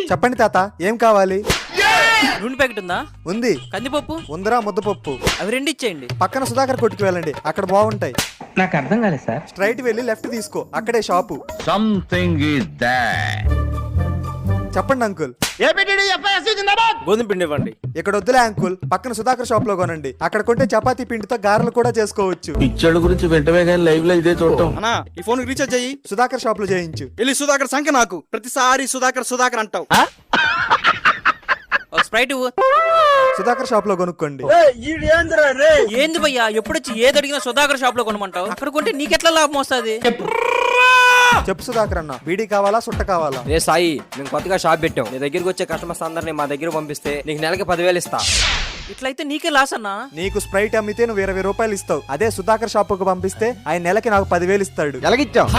చెప్పండి తాత, ఏం కావాలి? నూనె ప్యాకెట్ ఉందా? ఉంది. కందిపప్పు ఉందరా ముద్దపప్పు? అవి రెండు ఇచ్చేయండి. పక్కన సుధాకర్ కొట్టుకు వెళ్ళండి, అక్కడ బాగుంటాయి. నాకు అర్థం కాలేదు సార్. స్ట్రైట్ వెళ్ళి లెఫ్ట్ తీసుకో, అక్కడే షాపు. Something is that. చెప్పండి అంకుల్. గోధుమ పిండి ఇవ్వండి. ఇక్కడ వద్దులే అంకుల్, పక్కన సుధాకర్ షాప్ లో కొనండి. అక్కడ కొంటే చపాతీ పిండితో గారెలు కూడా చేసుకోవచ్చు. పిచ్చోళ్ళ గురించి వెంటనే కానీ లైవ్ లో ఇదే చూడటం. అన్నా ఈ ఫోన్ రీఛార్జ్ అయ్యి సుధాకర్ షాప్ లో చేయించు. వెళ్ళి సుధాకర్ సంఖ్య నాకు ప్రతిసారి సుధాకర్ అంటావు. ఒక స్ప్రైట్ ఇవ్వు. సుధాకర్ షాప్ లో కొనుక్కోండి. ఏంది భయ్యా, ఎప్పుడొచ్చి ఏది అడిగినా సుధాకర్ షాప్ లో కొనమంటావు? అక్కడ కొంటే నీకెట్లా లాభం వస్తుంది? చెప్పు సుధాకర్ అన్న, బీడీ కావాలా సుట్ట కావాలా? రే సాయి, మేము కొత్తగా షాప్ పెట్టాం. నీ దగ్గరికి వచ్చే కస్టమర్స్ అందరినీ మా దగ్గర పంపిస్తే నీకు నెలకి 10,000 ఇస్తా. ఇట్లయితే నీకే లాస్ అన్నా. నీకు స్ప్రైట్ అమ్మితే నువ్వు 20 రూపాయలు ఇస్తావు. అదే సుధాకర్ షాప్ కు పంపిస్తే ఆయన నెలకి నాకు 10,000 ఇస్తాడు. ఎలాగిచ్చాం?